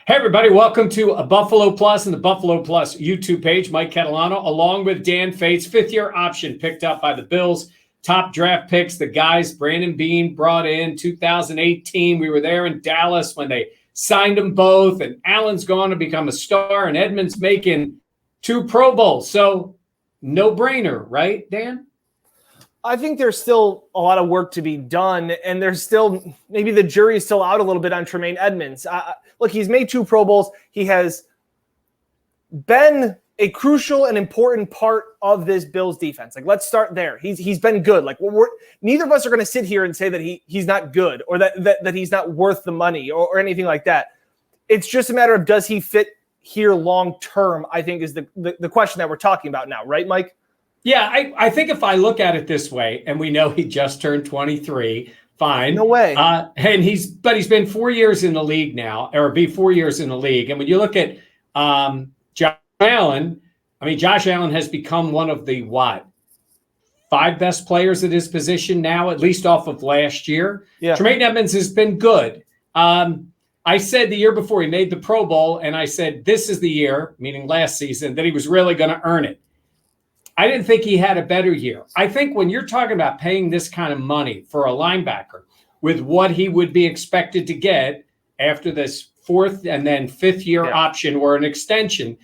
Hey, everybody. Welcome to a Buffalo Plus and the Buffalo Plus YouTube page. Mike Catalana, along with Dan Fetes, fifth-year option picked up by the Bills. Top draft picks, the guys Brandon Beane brought in 2018. We were there in Dallas when they signed them both, and Allen's gone to become a star, and Edmunds making 2 Pro Bowls. So no-brainer, right, Dan? I think there's still a lot of work to be done, and there's still maybe the jury is still out a little bit on Tremaine Edmunds. Look, he's made 2 Pro Bowls. He has been a crucial and important part of this Bills defense. Like, let's start there. He's been good. Like, neither of us are going to sit here and say that he's not good or that he's not worth the money or anything like that. It's just a matter of, does he fit here long term, I think is the question that we're talking about now, right, Mike? Yeah, I think if I look at it this way, and we know he just turned 23, fine. No way. And he's been 4 years in the league now, or be 4 years in the league. And when you look at Josh Allen, I mean, Josh Allen has become one of the 5 best players at his position now, at least off of last year. Yeah. Tremaine Edmunds has been good. I said the year before he made the Pro Bowl, and I said this is the year, meaning last season, that he was really going to earn it. I didn't think he had a better year. I think when you're talking about paying this kind of money for a linebacker with what he would be expected to get after this 4th and then 5th year option or an extension,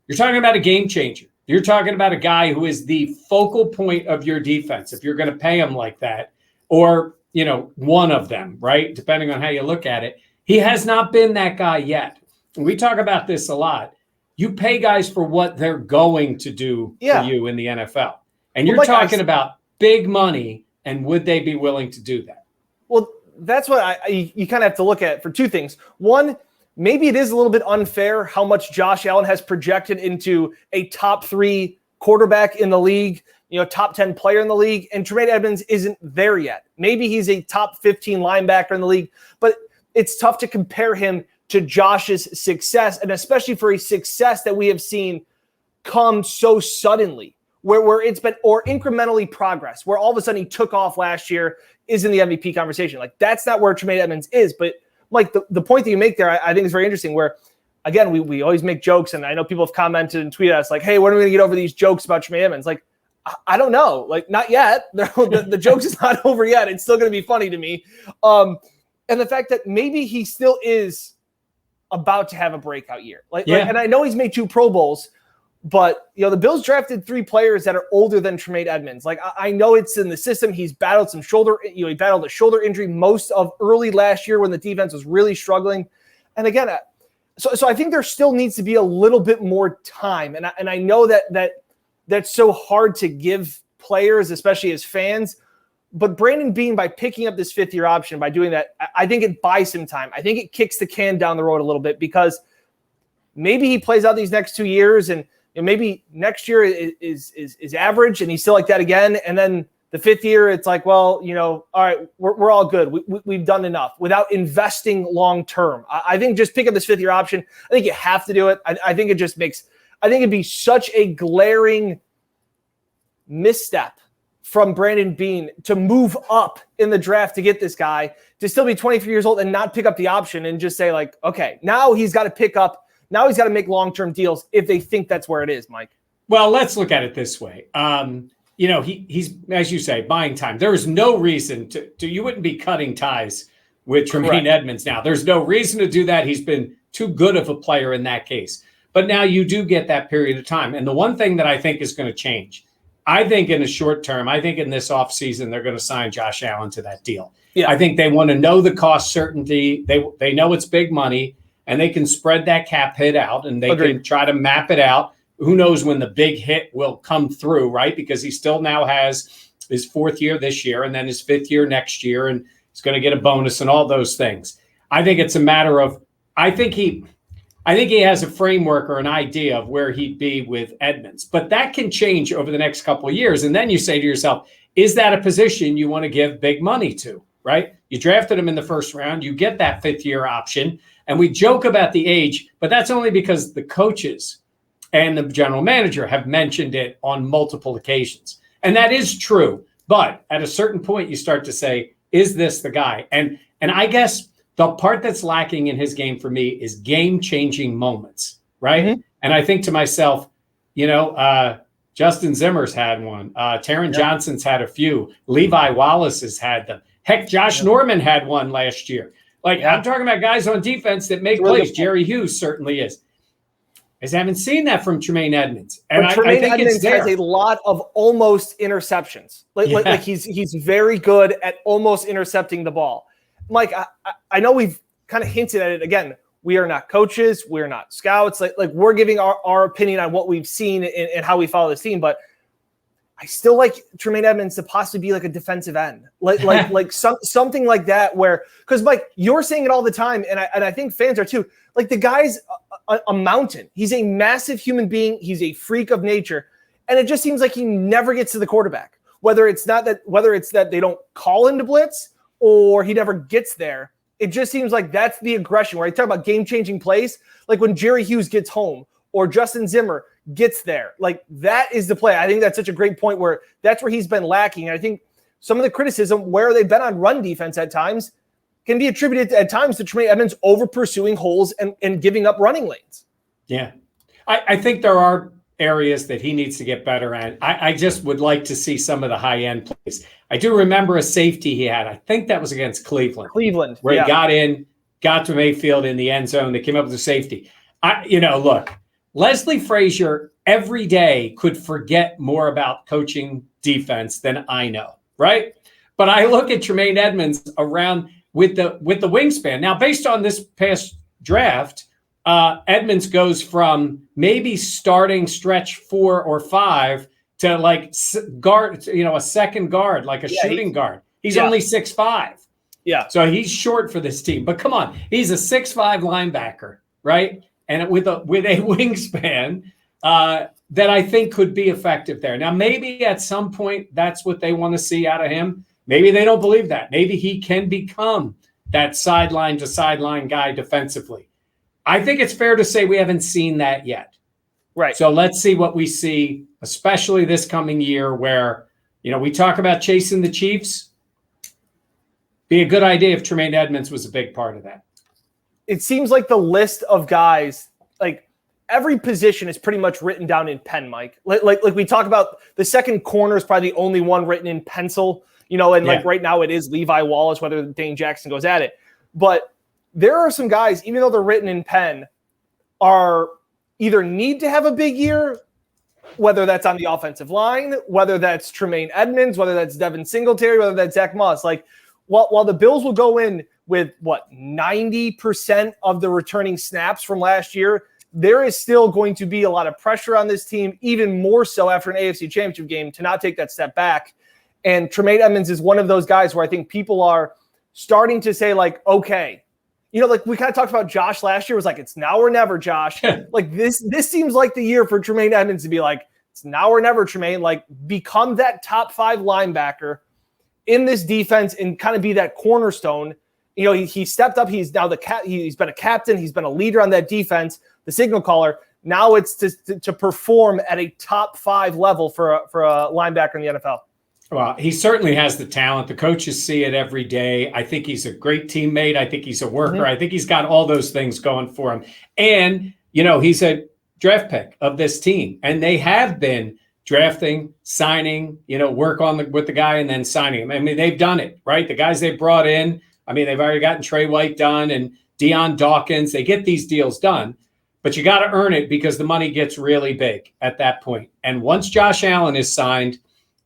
you're talking about a game changer. You're talking about a guy who is the focal point of your defense if you're going to pay him like that, or, one of them, right? Depending on how you look at it. He has not been that guy yet. And we talk about this a lot. You pay guys for what they're going to do for you in the NFL. And you're talking about big money, and would they be willing to do that? Well, that's what you kind of have to look at for 2 things. One, maybe it is a little bit unfair how much Josh Allen has projected into a top 3 quarterback in the league, top 10 player in the league, and Tremaine Edmunds isn't there yet. Maybe he's a top 15 linebacker in the league, but it's tough to compare him to Josh's success, and especially for a success that we have seen come so suddenly, where it's been, or incrementally progress, where all of a sudden he took off last year, is in the MVP conversation. Like, that's not where Tremaine Edmunds is. But Mike, the point that you make there, I think is very interesting, where, again, we always make jokes, and I know people have commented and tweeted us like, hey, when are we going to get over these jokes about Tremaine Edmunds? Like, I don't know. Like, not yet. The jokes is not over yet. It's still going to be funny to me. And the fact that maybe he still is about to have a breakout year. And I know he's made 2 Pro Bowls, but the Bills drafted 3 players that are older than Tremaine Edmunds. Like, I know it's in the system. He's battled some he battled a shoulder injury most of early last year when the defense was really struggling. And again, so I think there still needs to be a little bit more time. And I know that's so hard to give players, especially as fans. But Brandon Beane, by picking up this 5th year option, by doing that, I think it buys him time. I think it kicks the can down the road a little bit, because maybe he plays out these next 2 years, and maybe next year is average, and he's still like that again. And then the 5th year, it's like, well, all right, we're all good. We've done enough without investing long term. I think just pick up this 5th year option. I think you have to do it. I think it just I think it'd be such a glaring misstep from Brandon Beane to move up in the draft to get this guy, to still be 23 years old and not pick up the option and just say, like, okay, now he's got to make long-term deals if they think that's where it is, Mike. Well, let's look at it this way. He's, as you say, buying time. There is no reason to you wouldn't be cutting ties with Tremaine Edmunds now. There's no reason to do that. He's been too good of a player in that case. But now you do get that period of time. And the one thing that I think is going to change, I think in the short term, I think in this offseason, they're going to sign Josh Allen to that deal. Yeah. I think they want to know the cost certainty. They know it's big money, and they can spread that cap hit out, and they can try to map it out. Who knows when the big hit will come through, right? Because he still now has his 4th year this year, and then his 5th year next year, and he's going to get a bonus and all those things. I think it's a matter of, I think he has a framework or an idea of where he'd be with Edmunds, but that can change over the next couple of years. And then you say to yourself, is that a position you want to give big money to, right? You drafted him in the 1st round, you get that 5th year option, and we joke about the age, but that's only because the coaches and the general manager have mentioned it on multiple occasions. And that is true. But at a certain point, you start to say, is this the guy? And I guess The part that's lacking in his game for me is game-changing moments, right? Mm-hmm. And I think to myself, Justin Zimmer's had one. Taron Johnson's had a few. Levi Wallace has had them. Heck, Josh Norman had one last year. I'm talking about guys on defense that make plays. Jerry Hughes certainly is. I haven't seen that from Tremaine Edmunds. And I think Edmunds has a lot of almost interceptions. Like he's very good at almost intercepting the ball. Mike, I know we've kind of hinted at it again. We are not coaches. We're not scouts. Like we're giving our opinion on what we've seen and how we follow this team. But I still like Tremaine Edmunds to possibly be like a defensive end, something like that. Where, because Mike, you're saying it all the time, and I think fans are too. Like the guy's a mountain. He's a massive human being. He's a freak of nature, and it just seems like he never gets to the quarterback. Whether it's that they don't call him to blitz or he never gets there. It just seems like that's the aggression. Where I talk about game-changing plays, like when Jerry Hughes gets home or Justin Zimmer gets there. Like that is the play. I think that's such a great point where that's where he's been lacking. And I think some of the criticism where they've been on run defense at times can be attributed at times to Tremaine Edmunds over pursuing holes and giving up running lanes. Yeah. I think there are areas that he needs to get better at. I just would like to see some of the high end plays. I do remember a safety he had. I think that was against Cleveland. Where he got to Mayfield in the end zone. They came up with a safety. Look, Leslie Frazier every day could forget more about coaching defense than I know, right? But I look at Tremaine Edmunds around with the wingspan. Now, based on this past draft, Edmunds goes from maybe starting stretch 4 or 5 to like guard, a second guard, like a shooting guard. He's only 6'5". Yeah. So he's short for this team. But come on, he's a 6'5" linebacker, right? And with a wingspan that I think could be effective there. Now, maybe at some point that's what they want to see out of him. Maybe they don't believe that. Maybe he can become that sideline to sideline guy defensively. I think it's fair to say we haven't seen that yet. Right. So let's see what we see, especially this coming year where, we talk about chasing the Chiefs. Be a good idea if Tremaine Edmunds was a big part of that. It seems like the list of guys, like every position is pretty much written down in pen, Mike. Like we talk about, the second corner is probably the only one written in pencil, like right now it is Levi Wallace, whether Dane Jackson goes at it. But there are some guys, even though they're written in pen, are either need to have a big year, whether that's on the offensive line, whether that's Tremaine Edmunds, whether that's Devin Singletary, whether that's Zach Moss. Like while the Bills will go in with 90% of the returning snaps from last year, there is still going to be a lot of pressure on this team, even more so after an AFC Championship game, to not take that step back. And Tremaine Edmunds is one of those guys where I think people are starting to say, like, okay, like we kind of talked about Josh last year, was like, it's now or never, Josh. Like this seems like the year for Tremaine Edmunds to be like, it's now or never, Tremaine. Like, become that top 5 linebacker in this defense and kind of be that cornerstone. He stepped up. He's now he's been a captain. He's been a leader on that defense, the signal caller. Now it's to perform at a top 5 level for a linebacker in the NFL. Well, he certainly has the talent. The coaches see it every day. I think he's a great teammate. I think he's a worker. Mm-hmm. I think he's got all those things going for him. And, he's a draft pick of this team. And they have been drafting, signing, work with the guy and then signing him. I mean, they've done it, right? The guys they brought in, they've already gotten Trey White done and Deion Dawkins. They get these deals done. But you got to earn it because the money gets really big at that point. And once Josh Allen is signed,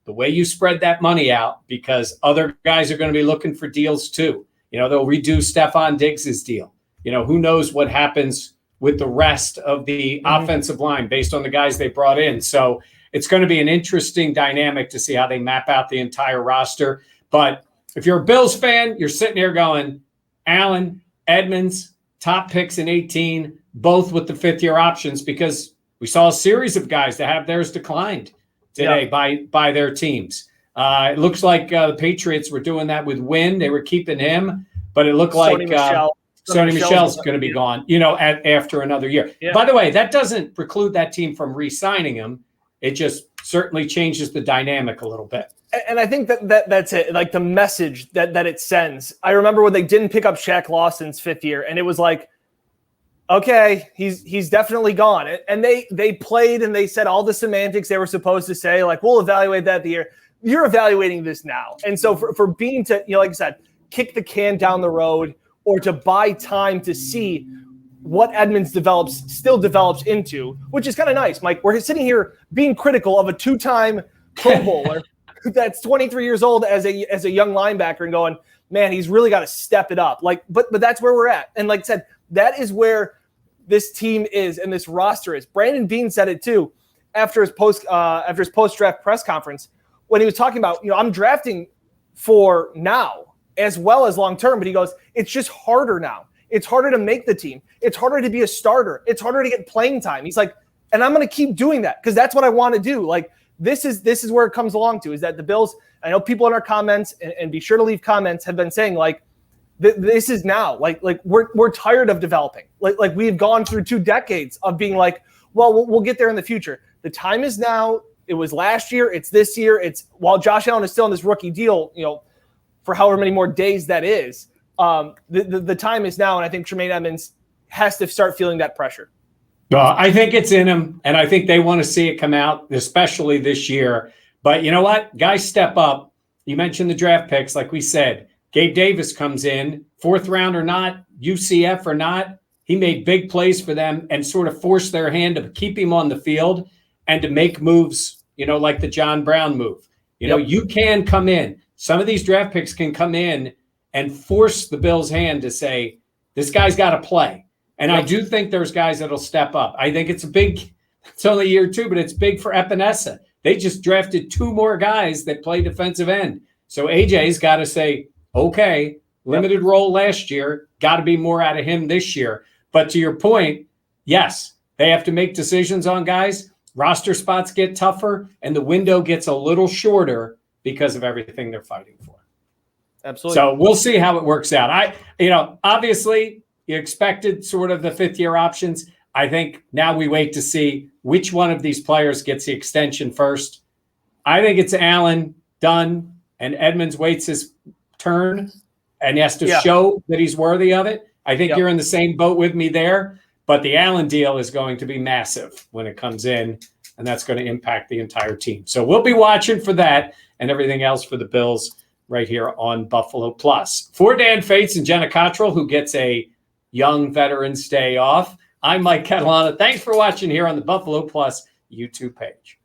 the way you spread that money out, because other guys are going to be looking for deals too. They'll redo Stephon Diggs' deal. Who knows what happens with the rest of the offensive line based on the guys they brought in. So it's going to be an interesting dynamic to see how they map out the entire roster. But if you're a Bills fan, you're sitting here going, Allen, Edmunds, top picks in 18, both with the 5th-year options, because we saw a series of guys that have theirs declined today by their teams. It looks like the Patriots were doing that with Wynn. They were keeping him, but it looked like Sony Michel's going to be gone, after another year. Yeah. By the way, that doesn't preclude that team from re-signing him. It just certainly changes the dynamic a little bit. And I think that's it. Like the message that it sends. I remember when they didn't pick up Shaq Lawson's 5th year, and it was like, okay, he's definitely gone. And they played and they said all the semantics they were supposed to say, like, we'll evaluate that the year. You're evaluating this now. And so for Beane to, like I said, kick the can down the road or to buy time to see what Edmunds still develops into, which is kind of nice, Mike. We're sitting here being critical of a 2-time Pro Bowler that's 23 years old as a young linebacker and going, man, he's really got to step it up. Like, but that's where we're at. And like I said, that is where this team is and this roster is. Brandon Beane said it too after his post-draft press conference when he was talking about, I'm drafting for now as well as long-term, but he goes, it's just harder now. It's harder to make the team. It's harder to be a starter. It's harder to get playing time. He's like, and I'm going to keep doing that because that's what I want to do. Like, this is where it comes along to, is that the Bills, I know people in our comments, and be sure to leave comments, have been saying, like, this is now. Like we're tired of developing. Like we've gone through 2 decades of being like, well, we'll get there in the future. The time is now. It was last year. It's this year. It's while Josh Allen is still in this rookie deal, for however many more days that is. The time is now, and I think Tremaine Edmunds has to start feeling that pressure. Well, I think it's in them, and I think they want to see it come out, especially this year. But you know what? Guys step up. You mentioned the draft picks, like we said. Gabe Davis comes in, 4th round or not, UCF or not. He made big plays for them and sort of forced their hand to keep him on the field and to make moves, like the John Brown move. You can come in. Some of these draft picks can come in and force the Bills' hand to say, this guy's got to play. And I do think there's guys that'll step up. I think it's only year 2, but it's big for Epinesa. They just drafted 2 more guys that play defensive end. So AJ's got to say, okay, limited role last year, got to be more out of him this year. But to your point, yes, they have to make decisions on guys. Roster spots get tougher, and the window gets a little shorter because of everything they're fighting for. Absolutely. So we'll see how it works out. Obviously you expected sort of the 5th-year options. I think now we wait to see which one of these players gets the extension first. I think it's Allen done, and Edmunds waits his turn and he has to show that he's worthy of it. I think you're in the same boat with me there, but the Allen deal is going to be massive when it comes in, and that's going to impact the entire team. So we'll be watching for that and everything else for the Bills right here on Buffalo Plus. For Dan Fetes and Jenna Cottrell, who gets a young Veterans Day off, I'm Mike Catalana. Thanks for watching here on the Buffalo Plus YouTube page.